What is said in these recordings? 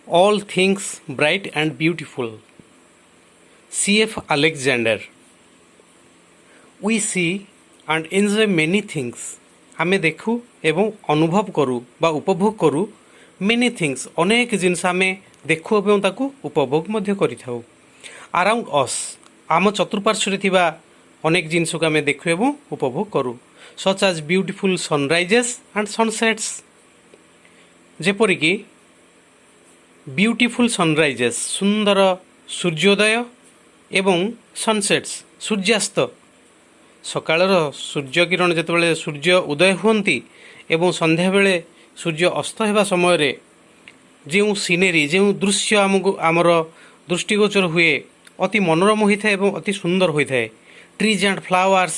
All things bright and beautiful. C.F. Alexander. We see and enjoy many things. आमे देखु एवं अनुभव करू बा उपभोग करू many things. अनेक जिनस आमे देखु एवं ताकू उपभोग मध्य करिथाउ. Around us. आम चतुर्पार्श्वरे थिबा अनेक जिनस को आमे देखु एवं उपभोग करू. Such as beautiful sunrises and sunsets. जेपरिकी ब्यूटीफुल सनराइजेस सुंदर सूर्योदय एवं सनसेट्स सूर्यास्त सकाळर सूर्य किरण जेतेबेले सूर्य उदय हुंती एवं संध्या बेले सूर्य अस्त हेबा समय रे जो सीनेरी जो दृश्य आमको आमर दृष्टिगोचर हुए अति मनोरम होता है एवं अति सुंदर होता है. ट्रीज एंड फ्लावर्स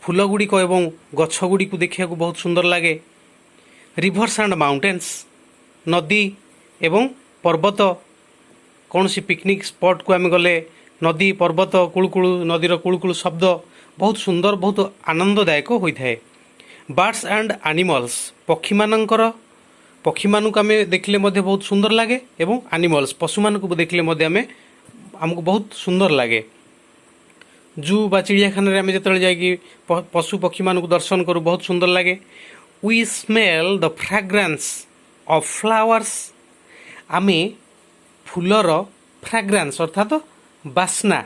फूल गुड़िक एवं गछ गुड़िक देखा बहुत सुंदर लगे. रिभर्स एंड माउंटेन्स नदी एवं पर्वत कौन सी पिकनिक स्पॉट को आम गले नदी पर्वत कूलकूल नदीर कूलकूल शब्द बहुत सुंदर बहुत आनंददायक होता है. बर्ड्स एंड एनिमल्स पक्षी मानकर पक्षी मानक आम देखले मध्य बहुत सुंदर लगे एवं एनिमल्स पशु मानक देखले मध्य आम आमको बहुत सुंदर लगे. जू बा चिड़ियाखाना आम जो जाकि पशु पक्षी मानक दर्शन करूँ बहुत सुंदर लगे. We smell the fragrance of flowers आमे फूलर फ्रेग्रेंस अर्थात बास्ना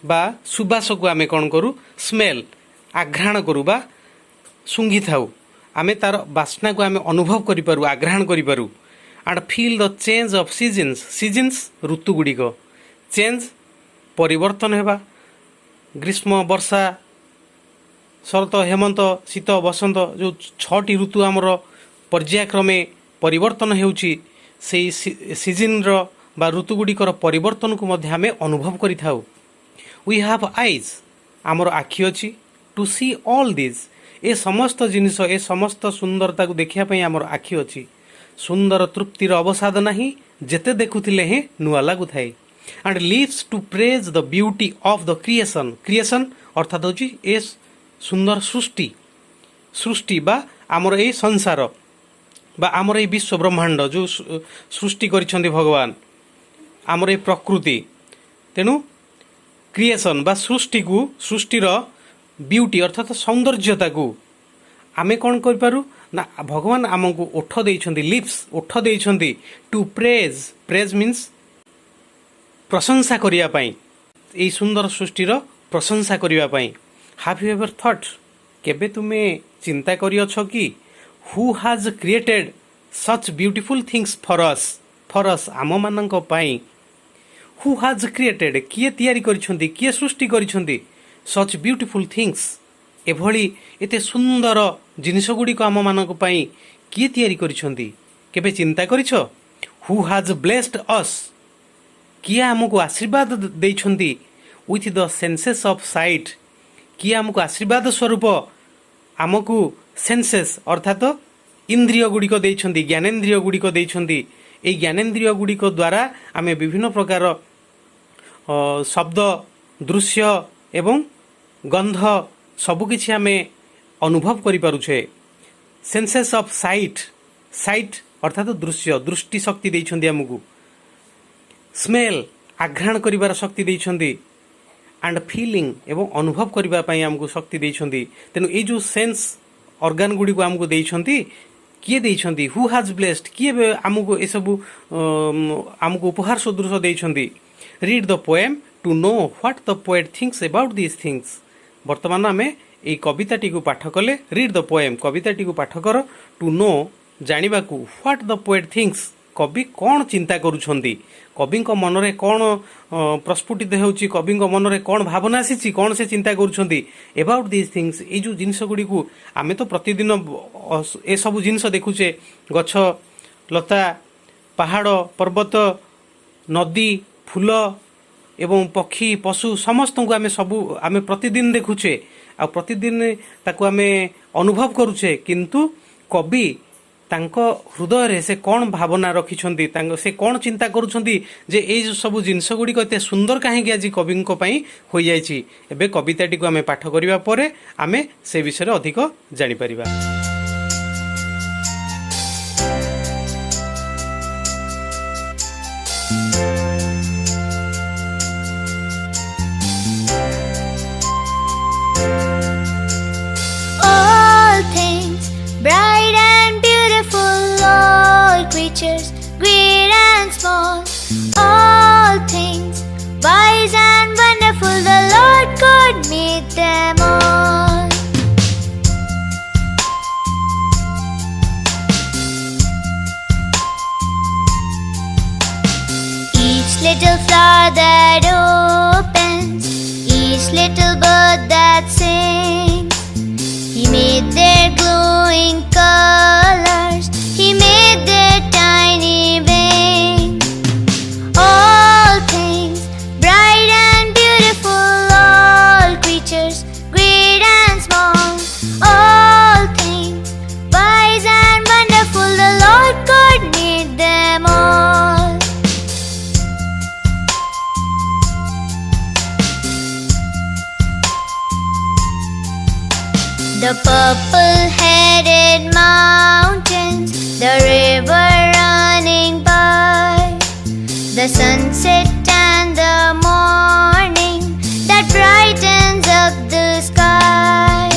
बा सुबास को आमे कौन करूँ स्मेल आघ्राण करूँ बा सुंघी थाऊ आमे तार बास्ना को आमे अनुभव करिपारू आघ्राण करिपारू. And feel the change of seasons seasons ऋतु गुड़िक चेंज परिवर्तन हेबा ग्रीष्म वर्षा शरत हेमंत शीत बसंत जो छटी ऋतु आमर पर्यायक्रमे परिवर्तन हेउची से सीजन बा ऋतु गुड़िकर परिवर्तन को मध्य आमे अनुभव करिथाउ. वी हैव आईज आमर आखि अछि टू सी ऑल दिस ए समस्त जिनिस ए समस्त सुंदरता को देखिया पई आमर आखि अछि. सुंदर तृप्तिर अवसाद नाही जेते देखुथिले हे नुआ लागु थाए. And lives to praise the beauty of the creation creation अर्थात होची ए सुंदर सृष्टि सृष्टि बा आमर ए संसार बा आमर ए विश्व ब्रह्मांड जो सृष्टि करिछन्ति भगवान आमर ए प्रकृति तेणु क्रिएशन बा सृष्टि को सृष्टिर ब्यूटी अर्थात सौंदर्यता को आमे कौन कर पारू ना भगवान आमको ओठ देइछन्ति लिप्स ओठ देइछन्ति टू प्रेज प्रेज मीन्स प्रशंसा करिया पई ए सुंदर सृष्टिर प्रशंसा करिया पई. हैव यू एवर थॉट केबे तुमे चिंता करियछ कि who has created such beautiful things for us आम मानक पाई. हु हैज क्रिएटेड किए तैयारी करिछन्ति किए सृष्टि करिछन्ति सच ब्यूटीफुल थिंग्स एभली एते सुंदर जिनिस गुड़िक आम मानक पाई किए तैयारी करिछन्ति केबे चिंता करिछ. हु हैज ब्लेस्ड अस किए आमको आशीर्वाद देइछन्ति with the senses of sight किए आमको आशीर्वाद स्वरूप आमको सेंसेस अर्थात इंद्रिय गुड़िक देइछन्ति ज्ञानेन्द्रिय गुड़िक देइछन्ति. ए ज्ञानेन्द्रिय गुड़िक द्वारा आमे विभिन्न प्रकार शब्द दृश्य एवं गंध सबुकिछि आमे अनुभव करि पारुछे. सेंसेस ऑफ साइट साइट अर्थात दृश्य दृष्टि शक्ति देइछन्ति आमको. स्मेल आघ्राण करिवार शक्ति देइछन्ति. एंड फीलिंग एवं अनुभव करबा पई आमको शक्ति देइछन्ति. तेनु ए जो सेंस ऑर्गन गुड़ी को आमको देइछन्ति किए देइछन्ति हु हैज ब्लेस्ड किए आमको ए सब आमको उपहार सदृश देइछन्ति. Read the poem to know what the poet thinks about this things. वर्तमान आमे ए कविताटी को पाठ कले रीड द पोएम कविताटी को पाठ कर टू नो जानिबा को व्हाट द पोएट थिंक्स कवि कौन चिंता करुछन्ति कवि मनरे कौन प्रस्फुटित होउची कवि मनरे कौन भावना आसी कौन से चिंता करुछन्ति अबाउट दिस थिंग्स. ए जो जिनिस गुड़ी को आमे तो प्रतिदिन ए सब जिनिस देखुचे गछ लता पहाड़ पर्वत नदी फूल एवं पक्षी पशु समस्त को आमे सबू आमे प्रतिदिन देखुचे आ प्रतिदिन ताको आमे अनुभव करुचे. किंतु कवि तांको हृदय रे से कौन भावना रखिछन्ति से कौन चिंता करुछन्ति जे ए सब जिनिस गुड़िक एते सुंदर कहीं आज कवि हो जाइछि. एबे कविताटी को आमे पाठ करिबा परे आमे से विषय रे अधिक जानि परिबा. creatures, great and small, all things wise and wonderful, the Lord God made them all. Each little flower that opens, each little bird that sings, He made their glowing colors, He made their tiny wings. All things bright and beautiful, all creatures great and small, all things wise and wonderful, the Lord God made them all. The purple-headed mountains, the river running by, the sunset and the morning that brightens up the sky.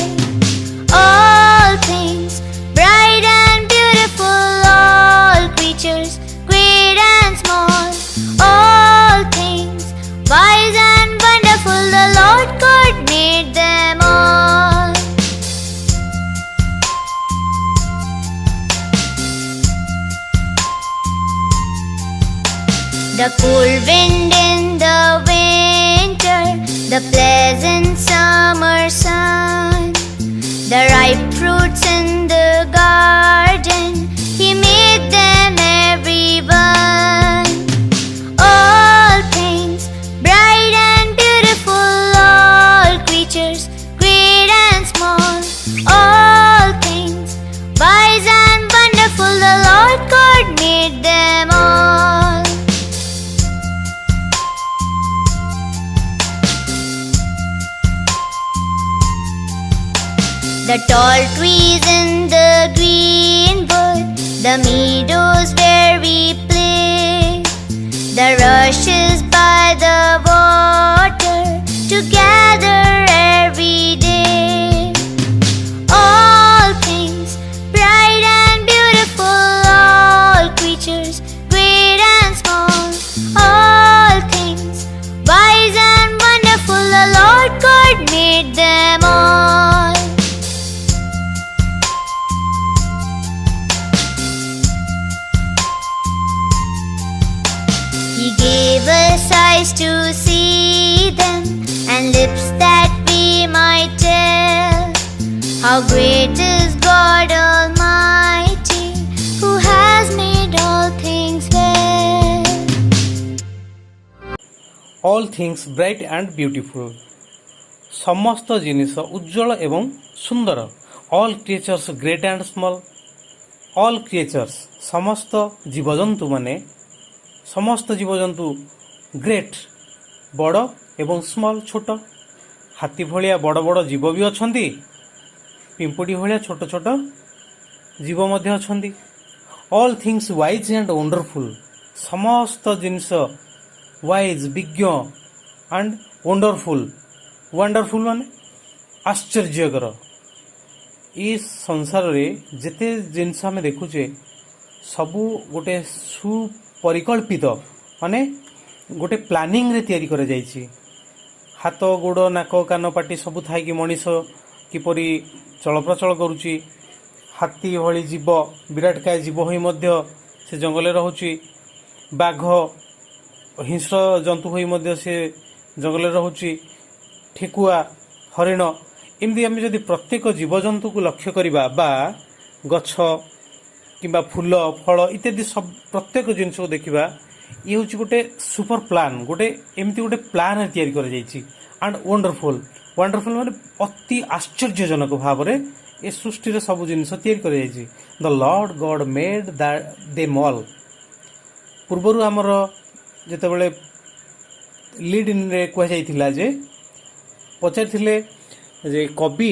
All things bright and beautiful, all creatures great and small, all things wise and wonderful, the Lord God made them all. The cool wind in the winter, the pleasant summer sun, the ripe fruits in the garden, He made them everyone. All things bright and beautiful, all creatures great and small, all things wise and wonderful, the Lord God made them all. The tall trees in the green wood, the meadows where we play, the rushes by the water to gather every day. All things bright and beautiful, all creatures great and small, all things wise and wonderful, the Lord God made them all. He gave us eyes to see them and lips that we might tell how great is God Almighty, who has made all things well. all things bright and beautiful, ସମସ୍ତ ଜିନିଷ ଉଜ୍ଜଳ ଏବଂ ସୁନ୍ଦର, all creatures great and small, all creatures ସମସ୍ତ ଜୀବଜନ୍ତୁ ମାନେ, ସମସ୍ତ ଜୀବଜନ୍ତୁ great ବଡ଼ ଏବଂ ସ୍ମଲ୍ ଛୋଟ, ହାତୀ ଭଳିଆ ବଡ଼ ବଡ଼ ଜୀବ ବି ଅଛନ୍ତି, ପିମ୍ପୁଡ଼ି ଭଳିଆ ଛୋଟ ଛୋଟ ଜୀବ ମଧ୍ୟ ଅଛନ୍ତି। ଅଲ୍ ଥିଙ୍ଗସ୍ ୱାଇଜ୍ ଆଣ୍ଡ ୱଣ୍ଡରଫୁଲ୍, ସମସ୍ତ ଜିନିଷ ୱାଇଜ୍ ବିଜ୍ଞ ଆଣ୍ଡ ୱଣ୍ଡରଫୁଲ୍, ୱାଣ୍ଡରଫୁଲ୍ ମାନେ ଆଶ୍ଚର୍ଯ୍ୟକର। ଏ ସଂସାରରେ ଯେତେ ଜିନିଷ ଆମେ ଦେଖୁଛେ ସବୁ ଗୋଟେ ସୁପରିକଳ୍ପିତ, ମାନେ ଗୋଟେ ପ୍ଲାନିଂରେ ତିଆରି କରାଯାଇଛି। ହାତ ଗୋଡ଼ ନାକ କାନ ପାଟି ସବୁ ଥାଇକି ମଣିଷ କିପରି ଚଳପ୍ରଚଳ କରୁଛି, ହାତୀ ଭଳି ଜୀବ ବିରାଟକାୟ ଜୀବ ହୋଇ ମଧ୍ୟ ସେ ଜଙ୍ଗଲରେ ରହୁଛି, ବାଘ ହିଂସ୍ର ଜନ୍ତୁ ହୋଇ ମଧ୍ୟ ସେ ଜଙ୍ଗଲରେ ରହୁଛି, ଠେକୁଆ ହରିଣ, ଏମିତି ଆମେ ଯଦି ପ୍ରତ୍ୟେକ ଜୀବଜନ୍ତୁକୁ ଲକ୍ଷ୍ୟ କରିବା ବା ଗଛ କିମ୍ବା ଫୁଲ ଫଳ ଇତ୍ୟାଦି ସବୁ ପ୍ରତ୍ୟେକ ଜିନିଷକୁ ଦେଖିବା, ଇଏ ହେଉଛି ଗୋଟେ ସୁପର ପ୍ଲାନ୍, ଗୋଟେ ଏମିତି ଗୋଟେ ପ୍ଲାନ୍ରେ ତିଆରି କରାଯାଇଛି। ଆଣ୍ଡ ୱଣ୍ଡରଫୁଲ୍, ୱାଣ୍ଡରଫୁଲ୍ ମାନେ ଅତି ଆଶ୍ଚର୍ଯ୍ୟଜନକ ଭାବରେ ଏ ସୃଷ୍ଟିରେ ସବୁ ଜିନିଷ ତିଆରି କରାଯାଇଛି। ଦ ଲର୍ଡ ଗଡ୍ ମେଡ୍ ଦେମ୍ ଅଲ୍। ପୂର୍ବରୁ ଆମର ଯେତେବେଳେ ଲିଡ୍ ଇନ୍ରେ କୁହାଯାଇଥିଲା ଯେ ପଚାରିଥିଲେ ଯେ କବି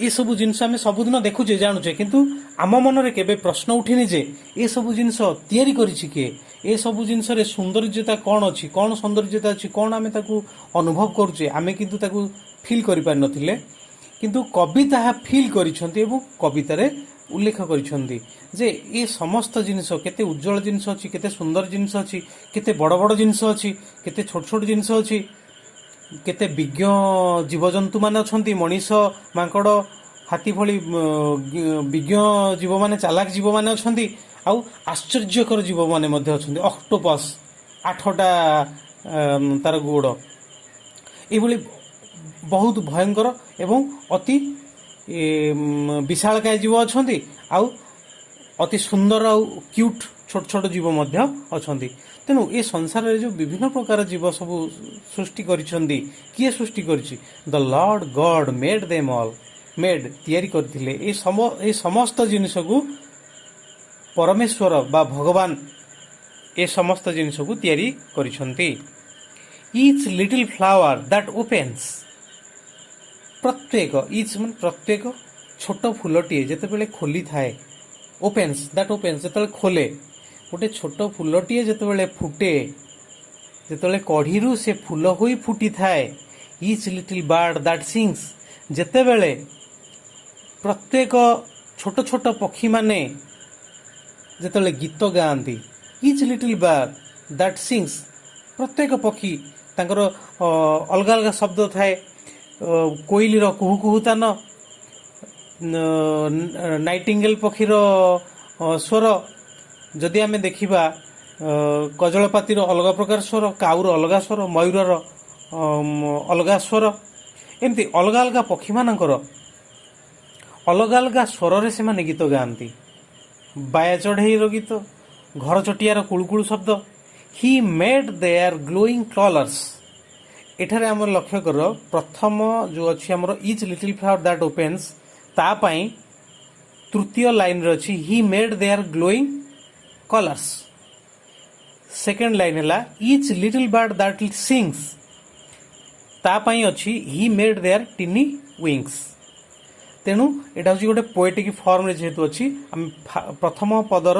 ଏସବୁ ଜିନିଷ ଆମେ ସବୁଦିନ ଦେଖୁଛେ ଜାଣୁଛେ, କିନ୍ତୁ ଆମ ମନରେ କେବେ ପ୍ରଶ୍ନ ଉଠିନି ଯେ ଏସବୁ ଜିନିଷ ତିଆରି କରିଛି କିଏ, ଏସବୁ ଜିନିଷରେ ସୌନ୍ଦର୍ଯ୍ୟତା କ'ଣ ଅଛି, କ'ଣ ସୌନ୍ଦର୍ଯ୍ୟତା ଅଛି, କ'ଣ ଆମେ ତାକୁ ଅନୁଭବ କରୁଛେ, ଆମେ କିନ୍ତୁ ତାକୁ ଫିଲ୍ କରିପାରିନଥିଲେ, କିନ୍ତୁ କବି ତାହା ଫିଲ୍ କରିଛନ୍ତି ଏବଂ କବିତାରେ उल्लेख କରିଛନ୍ତି ଯେ ଏ ସମସ୍ତ ଜିନିଷ କେତେ ଉଜ୍ଜଳ ଜିନିଷ ଅଛି, କେତେ ସୁନ୍ଦର ଜିନିଷ ଅଛି, କେତେ ବଡ଼ ବଡ଼ ଜିନିଷ ଅଛି, କେତେ ଛୋଟ ଛୋଟ ଜିନିଷ ଅଛି, କେତେ ବିଜ୍ଞ ଜୀବଜନ୍ତୁମାନେ ଅଛନ୍ତି, ମଣିଷ, ମାଙ୍କଡ଼, ହାତୀ ଭଳି ବିଜ୍ଞ ଜୀବମାନେ, ଚାଲାକ ଜୀବମାନେ ଅଛନ୍ତି, ଆଉ ଆଶ୍ଚର୍ଯ୍ୟକର ଜୀବମାନେ ମଧ୍ୟ ଅଛନ୍ତି। ଅକ୍ଟୋପସ୍ 8ଟା ତାର ଗୋଡ଼, ଏଇଭଳି ବହୁତ ଭୟଙ୍କର ଏବଂ ଅତି ବିଶାଳକାୟ ଜୀବ ଅଛନ୍ତି, ଆଉ ଅତି ସୁନ୍ଦର ଆଉ କ୍ୟୁଟ୍ ଛୋଟ ଛୋଟ ଜୀବ ମଧ୍ୟ ଅଛନ୍ତି। ତେଣୁ ଏ ସଂସାରରେ ଯେଉଁ ବିଭିନ୍ନ ପ୍ରକାର ଜୀବ ସବୁ ସୃଷ୍ଟି କରିଛନ୍ତି, କିଏ ସୃଷ୍ଟି କରିଛି? ଦ ଲର୍ଡ ଗଡ୍ ମେଡ୍ ଦେମ୍ ଅଲ୍। ମେଡ୍ ତିଆରି କରିଥିଲେ ଏ ସମସ୍ତ ଜିନିଷକୁ। ପରମେଶ୍ୱର ବା ଭଗବାନ ଏ ସମସ୍ତ ଜିନିଷକୁ ତିଆରି କରିଛନ୍ତି। Each little flower that opens. ପ୍ରତ୍ୟେକ, ଇଚ୍ ମାନେ ପ୍ରତ୍ୟେକ ଛୋଟ ଫୁଲଟିଏ ଯେତେବେଳେ ଖୋଲିଥାଏ, ଓପେନ୍ସ ଦ୍ୟାଟ୍ ଓପେନ୍ସ ଯେତେବେଳେ ଖୋଲେ, ଗୋଟେ ଛୋଟ ଫୁଲଟିଏ ଯେତେବେଳେ ଫୁଟେ, ଯେତେବେଳେ କଢ଼ିରୁ ସେ ଫୁଲ ହୋଇ ଫୁଟିଥାଏ। Each little bird that sings. ଯେତେବେଳେ ପ୍ରତ୍ୟେକ ଛୋଟ ଛୋଟ ପକ୍ଷୀମାନେ ଯେତେବେଳେ ଗୀତ ଗାଆନ୍ତି, each little bird that sings. ପ୍ରତ୍ୟେକ ପକ୍ଷୀ ତାଙ୍କର ଅଲଗା ଅଲଗା ଶବ୍ଦ ଥାଏ। କୋଇଲିର କୁହୁ କୁହୁତାନ, ନାଇଟିଙ୍ଗେଲ୍ ପକ୍ଷୀର ସ୍ୱର, ଯଦି ଆମେ ଦେଖିବା କଜଳପାତିର ଅଲଗା ପ୍ରକାର ସ୍ୱର, କାଉର ଅଲଗା ସ୍ୱର, ମୟୂରର ଅଲଗା ସ୍ୱର, ଏମିତି ଅଲଗା ଅଲଗା ପକ୍ଷୀମାନଙ୍କର ଅଲଗା ଅଲଗା ସ୍ୱରରେ ସେମାନେ ଗୀତ ଗାଆନ୍ତି। ବାୟା ଚଢ଼େଇର ଗୀତ, ଘର ଚଟିଆର କୁଳୁକୁଳୁ ଶବ୍ଦ। He made their glowing colours. ଏଠାରେ ଆମର ଲକ୍ଷ୍ୟ କର, ପ୍ରଥମ ଯେଉଁ ଅଛି ଆମର each little flower that opens, ତା ପାଇଁ ତୃତୀୟ ଲାଇନ୍ରେ ଅଛି he made their glowing colours. Second line ହେଲା each little bird that sings, ତା ପାଇଁ ଅଛି he made their tiny wings. ତେଣୁ ଏଇଟା ହେଉଛି ଗୋଟେ ପୋଏଟିକ୍ ଫର୍ମରେ ଯେହେତୁ ଅଛି, ଆମେ ପ୍ରଥମ ପଦର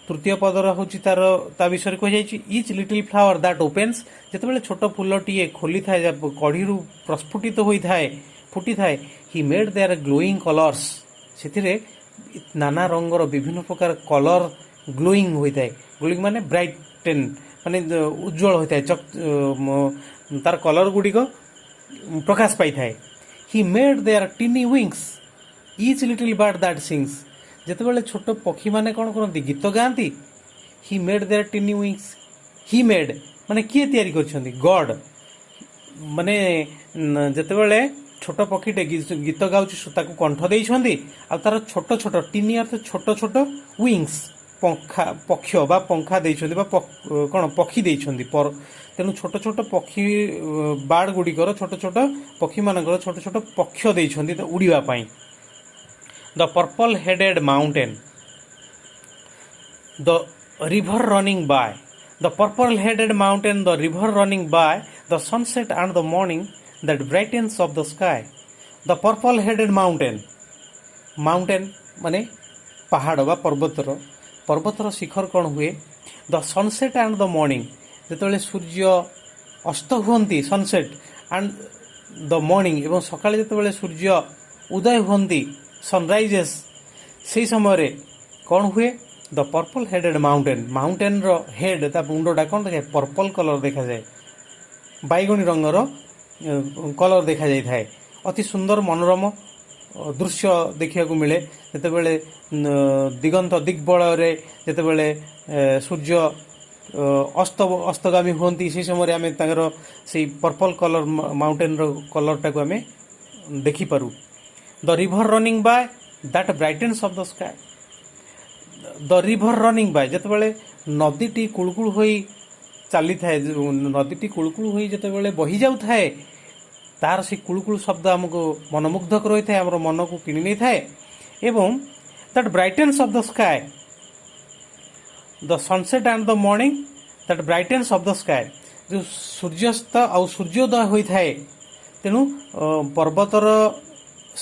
ତୃତୀୟ ପଦର ହେଉଛି ତା ବିଷୟରେ କୁହାଯାଇଛି। Each little flower that opens, ଯେତେବେଳେ ଛୋଟ ଫୁଲଟିଏ ଖୋଲିଥାଏ, କଢ଼ିରୁ ପ୍ରସ୍ଫୁଟିତ ହୋଇଥାଏ, ଫୁଟିଥାଏ। He made their glowing colours, ସେଥିରେ ନାନା ରଙ୍ଗର ବିଭିନ୍ନ ପ୍ରକାର କଲର୍ ଗ୍ଲୋଇଂ ହୋଇଥାଏ। ଗ୍ଲୋଇଂ ମାନେ ବ୍ରାଇଟେନ୍, ମାନେ ଉଜ୍ଜଳ ହୋଇଥାଏ, ତାର କଲର୍ ଗୁଡ଼ିକ ପ୍ରକାଶ ପାଇଥାଏ। He made their tiny wings, each little bird that sings. ଯେତେବେଳେ ଛୋଟ ପକ୍ଷୀମାନେ କ'ଣ କରନ୍ତି? ଗୀତ ଗାଆନ୍ତି। He made their tiny wings. He made ମାନେ କିଏ ତିଆରି କରିଛନ୍ତି? ଗଡ୍। ମାନେ ଯେତେବେଳେ ଛୋଟ ପକ୍ଷୀଟେ ଗୀତ ଗାଉଛି, ତାକୁ କଣ୍ଠ ଦେଇଛନ୍ତି, ଆଉ ତାର ଛୋଟ ଛୋଟ, ଟିନି ଅର୍ଥ ଛୋଟ ଛୋଟ, ୱିଙ୍ଗସ୍ ପକ୍ଷ ବା ପଙ୍ଖା ଦେଇଛନ୍ତି, ବା କ'ଣ ପକ୍ଷୀ ଦେଇଛନ୍ତି। ତେଣୁ ଛୋଟ ଛୋଟ ପକ୍ଷୀ ବାର୍ଡ ଗୁଡ଼ିକର, ଛୋଟ ଛୋଟ ପକ୍ଷୀମାନଙ୍କର ଛୋଟ ଛୋଟ ପକ୍ଷ ଦେଇଛନ୍ତି ଉଡ଼ିବା ପାଇଁ। The purple headed mountain, the river running by. The purple headed mountain, the river running by, the sunset and the morning that brightens of the sky. The purple headed mountain. Mountain ମାନେ ପାହାଡ଼ ବା ପର୍ବତର ଶିଖର କ'ଣ ହୁଏ? The sunset and the morning, ଯେତେବେଳେ ସୂର୍ଯ୍ୟ ଅସ୍ତ ହୁଅନ୍ତି, sunset, and the morning, ଏବଂ ସକାଳେ ଯେତେବେଳେ ସୂର୍ଯ୍ୟ ଉଦୟ ହୁଅନ୍ତି, ସନରାଇଜେସ୍, ସେହି ସମୟରେ କ'ଣ ହୁଏ? ଦ ପର୍ପଲ୍ ହେଡେଡ୍ ମାଉଣ୍ଟେନ୍। ମାଉଣ୍ଟେନ୍ର ହେଡ୍, ତା ମୁଣ୍ଡଟା କ'ଣ ଦେଖାଏ? ପର୍ପଲ୍ କଲର୍ ଦେଖାଯାଏ, ବାଇଗଣୀ ରଙ୍ଗର କଲର୍ ଦେଖାଯାଇଥାଏ। ଅତି ସୁନ୍ଦର ମନୋରମ ଦୃଶ୍ୟ ଦେଖିବାକୁ ମିଳେ ଯେତେବେଳେ ଦିଗ୍ବଳୟରେ ଯେତେବେଳେ ସୂର୍ଯ୍ୟ ଅସ୍ତଗାମୀ ହୁଅନ୍ତି, ସେହି ସମୟରେ ଆମେ ତାଙ୍କର ସେଇ ପର୍ପଲ୍ କଲର୍, ମାଉଣ୍ଟେନ୍ର କଲର୍ଟାକୁ ଆମେ ଦେଖିପାରୁ। The river running by that brightens of the sky. The river running by, ଯେତେବେଳେ ନଦୀଟି କୁଳୁକୁଳ ହୋଇ ଚାଲିଥାଏ, ନଦୀଟି କୁଳୁକୁଳ ହୋଇ ଯେତେବେଳେ ବହି ଯାଉଥାଏ, ତାର ସେ କୁଳୁକୁଳୁ ଶବ୍ଦ ଆମକୁ ମନମୁଗ୍ଧ ରହିଥାଏ, ଆମର ମନକୁ କିଣି ନେଇଥାଏ। ଏବଂ that brightens of the sky, the sunset and the morning that brightens of the sky, ଯେଉଁ ସୂର୍ଯ୍ୟାସ୍ତ ଆଉ ସୂର୍ଯ୍ୟୋଦୟ ହୋଇଥାଏ। ତେଣୁ ପର୍ବତର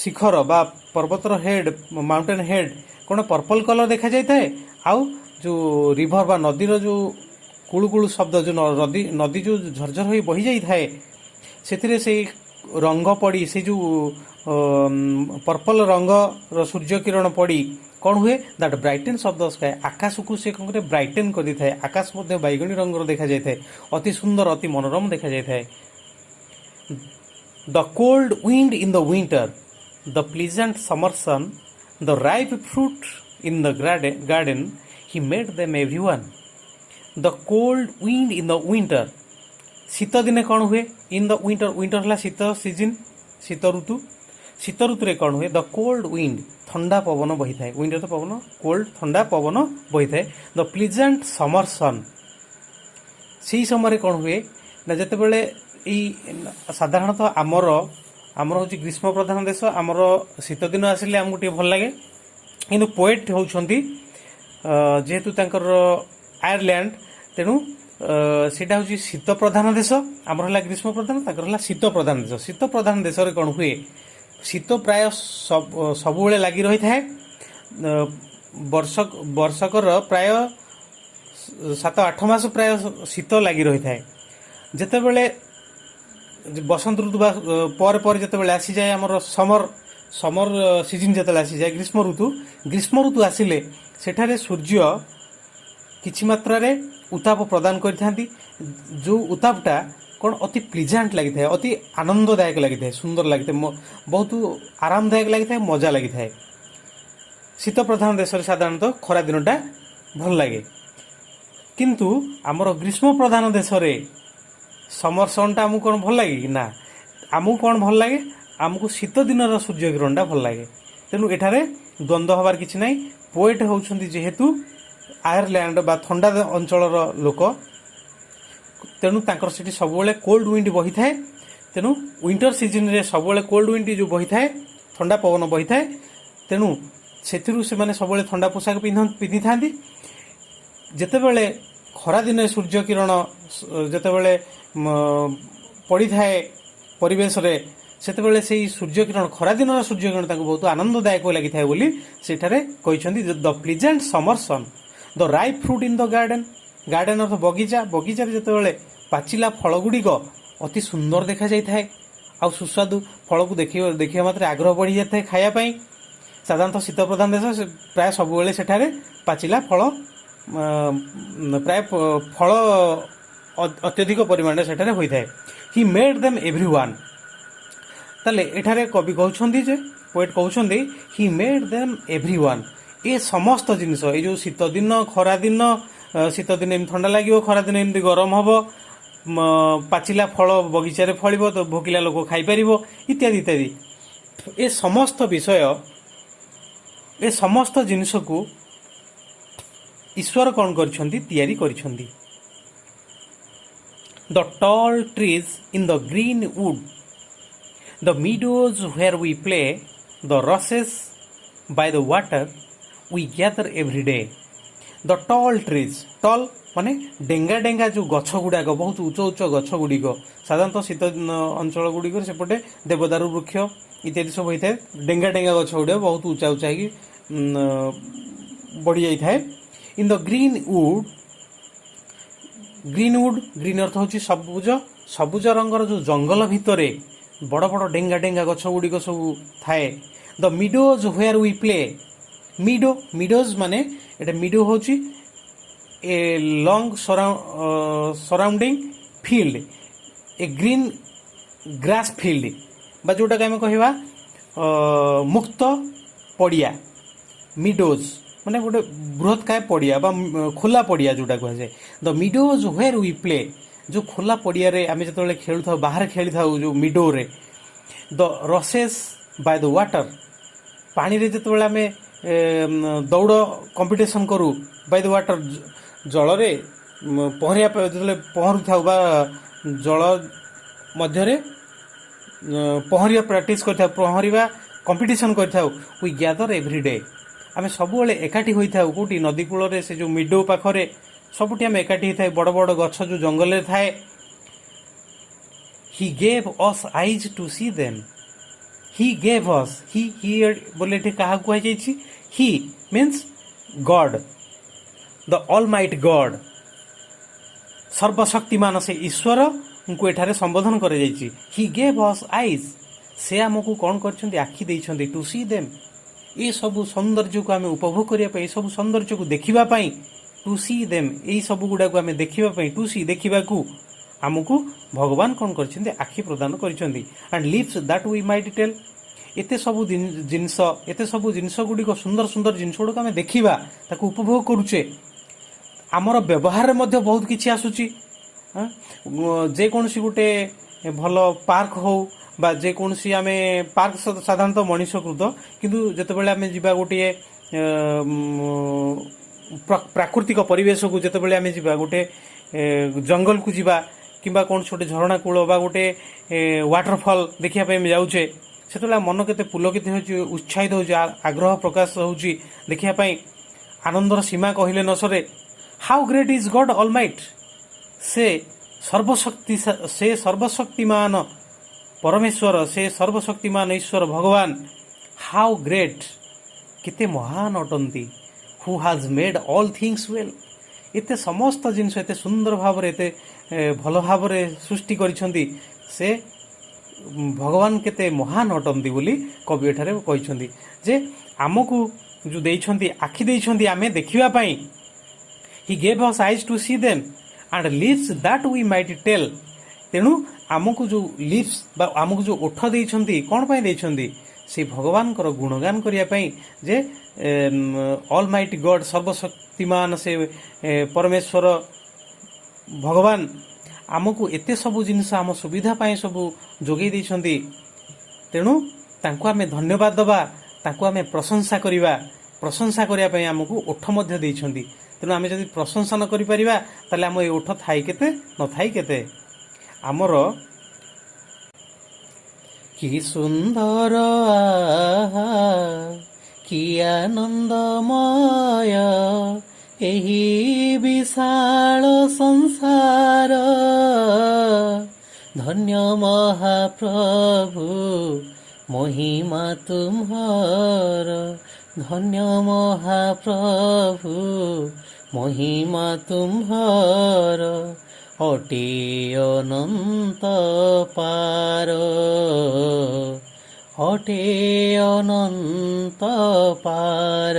ଶିଖର ବା ପର୍ବତର ହେଡ୍, ମାଉଣ୍ଟେନ୍ ହେଡ୍ କ'ଣ ପର୍ପଲ୍ କଲର୍ ଦେଖାଯାଇଥାଏ, ଆଉ ଯେଉଁ ରିଭର୍ ବା ନଦୀର ଯେଉଁ କୁଳୁକୁଳୁ ଶବ୍ଦ, ଯେଉଁ ନଦୀ ଯେଉଁ ଝରଝର ହୋଇ ବହି ଯାଇଥାଏ, ସେଥିରେ ସେଇ रंग पड़ी से जो पर्पल रंगर सूर्य किरण पड़ी कौन हुए दैट ब्राइटेन्स ऑफ द स्काई आकाश को से कौन करे ब्राइटेन कर देता है आकाश मध्य बैगणी रंगर देखा जाए अति सुंदर अति मनोरम देखा जाए the cold wind in the winter the pleasant summer sun the ripe fruit in the garden he made them every one the cold wind in the winter शीत दिने कौन हुए इन द विंटर विंटर है शीत सीजन शीत ऋतु कौन हुए द कोल्ड विंड ठंडा पवन बही थाए विंटर तो पवन कोल्ड ठंडा पवन बही थाए द प्लीजेंट समर सन से समय कौन हुए ना जिते बड़े साधारणतः आमर हूँ ग्रीष्म प्रधान देश आमर शीत दिन आसिले आमको टे भल लगे किंतु पोएट होउछंती जेहेतु तांकर आयरलैंड तेणु सेटा हूँ शीत प्रधान देश आमर है ग्रीष्म प्रधान ताकर है शीत प्रधान देश शीत प्रधान देश रे कौन हुए शीत प्राय सबुबले लगी रही थाए वर्षकर प्राय 7-8 मास प्राय शीत लगी रही थाए जेते बेले बसंत ऋतु पर जेते बेले आसी जाए हमर समर सीजन जेते आसी जाए ग्रीष्म ऋतु आसिले सेठारे सूर्य किछि मात्रा रे उताप प्रदान करिथांती जो उतापटा कौन अति प्लीजेंट लगी था अति आनंददायक लगी था सुंदर लगी था बहुत आरामदायक लगी था मजा लगी था शीत प्रधान देश साधारणतः खरा दिनटा भल लगे किंतु आमर ग्रीष्म प्रधान देश समर सनटा आमको कौन भल लगे कि ना आमको कौन भल लगे आमको शीत दिन सूर्य किरणटा भल लगे तेणु एठारे द्वंद्व हबार किछि नाही पोएट होउछंती जेहेतु आयरलैंड बा ठंडा अंचल लोक तेणु तांकर सेठी सबुबले कोल्ड विंड बही थाए तेणु विंटर सीजन रे सबुबले कोल्ड विंड जो बही थाए ठंडा पवन बही थाए तेणु सेथिरु से माने सबुबले ठंडा पोशाक पिंधि थांती जेतेबेले खरा दिन सूर्य किरण जेतेबेले पड़ी थाए परिवेश रे सेतेबेले सेही सूर्य किरण खरा दिन सूर्य किरण तांको बहुत आनंददायक लगी थाए बोली सेठारे कहिसंती the pleasant summer sun the ripe fruit in the garden अर्थ बगीचा जितेबाला पाचिला फल गुड़िक अति सुंदर देखा जाए आ सुस्वादु फल को देखिए मात्र आग्रह बढ़ी जाए खायापाई साधारणतः शीत प्रधान देश प्राय सबुबले सेठारे पाचिला फल प्राय फल अत्यधिक परिमाण सेठारे होई थाए ही मेड देम एवरीवन ताले एठारे कवि कहउछंती जे पोएट कहउछंती ही मेड देम एवरीवन ए समस्त जिनिस ए जो शीत दिन खरा दिन शीत दिन एम ठंडा लगे खरा दिन एमती गरम हम पाचिला फल बगीचारे फल तो भोकिला लोक खाईपर इत्यादि इत्यादि ए समस्त विषय ए समस्त जिनिस को ईश्वर कौन करिछंती the tall trees in the green wood the meadows where we play the rushes by the water we gather every day the tall trees tall माने डेंगा डेंगा जो गछ गुड़ाक बहुत उच्च उच्च गछ गुड़िक साधारणतः शीत अंचल गुड़िक सेपटे देवदारू वृक्ष इत्यादि सब होता है डेंगा डेंगा गछ गुड़ा बहुत उच्चा उच्चा बढ़ी जाए इन द ग्रीन अर्थ हूँ सबुज सबुज रंगर जो जंगल भितर बड़ बड़ डेंगा डेंगा गछ गुड़िक सब थाए the meadows where we play meadows माने एटा मिडो हूँ a long surrounding field a green grass field बा जोटा आम कहवा मुक्त पड़िया मिडोज माने गोटे बृहत्काय पड़िया बा खोला पड़िया जोटा कह जाए the meadows where we play जो खोला पड़िया रे आम जो खेलु था बाहर खेली था जो मिडो रे the rushes by the water पानी रे जो आम दौड़ कंपिटिशन करू बाय द वाटर जल रे पहरिया जो पहरु था जल मध्य पहरिया प्रैक्टिस कर पहरिया कंपिटिशन कर वी गैदर एवरी डे आम सबुबले एकाठी होता कौटी नदी कूल से जो मिडो पाखरे सबुठी आम एकाठी होता बड़ बड़ गछ जो जंगल थाए he gave us eyes to see them he gave us he बोले क्या कहुई he means God the almighty God सर्वशक्तिमान से ईश्वर को एठारे संबोधन कर हि गेव अस आईज से आमको कौन कर आखि देइछन्ति टू सी देम ये सब सौंदर्य को आम उपभोग करने सब सौंदर्य को देखापी टू सी देम यही सब गुड़ा को आम देखापी टू सी देखा आमको भगवान कौन कर आखि प्रदान कर lips that we might tell एते सब जिनस एते सब जिनस गुड़िक सुंदर सुंदर जिनस गुड़क आम देखा ताको उपभोग करुचे आमर व्यवहार में बहुत किसी आसूची जेकोसी गोटे भल पार्क हो बा जेकोसी आम पार्क साधारणतः मनीषकृत किंतु जितेबाला आम जा गोटे प्राकृतिक परिवेश को जितेबाला आम जा गोटे जंगल को जीवा किंबा कौन छोटे झरणा कूल बा गोटे वाटरफॉल देखापी जाऊे से मन के पुलकित हो उत्साहित हो आग्रह प्रकाश हो देखापी आनंदर सीमा कहले न सरे how great is God All Might से सर्वशक्तिमान परमेश्वर से सर्वशक्तिमान ईश्वर भगवान हाउ ग्रेट केते महान अटंती who has made all things well एते समस्त जिनस एते सुंदर भाव एते भल भाव सृष्टि करिसंती से भगवान केते महान अटंती बोली कवि एठारे कहिसंती जे आमको जो देइछंती आखि देइछंती आमे देखिबा पई He gave us eyes to see them and lips that we might tell. तेणु आमको जो लिप्स बा आमको जो ओठ देइछंती कौन पाई देइछंती से भगवान कर गुणगान करिया पई जे ऑल माइटी गॉड सर्वशक्तिमान से परमेश्वर भगवान आमको एते सब जिनस आम सुविधा पाई सब जोगई देइछंती तेणु तांको आमे धन्यवाद दबा तांको आमे प्रशंसा करिया पई आमको ओठ मध्य देइछंती तेणु आम जब प्रशंसा न करें आम ये ओठ थाई केते न थाई केते आमर कि सुंदर आहा कि आनंदमय एही विशाल संसार धन्य महाप्रभु महिमा तुम्हार धन्य महाप्रभु महिमा तुम्हार अटे अनंत पार अटे अनंत पार।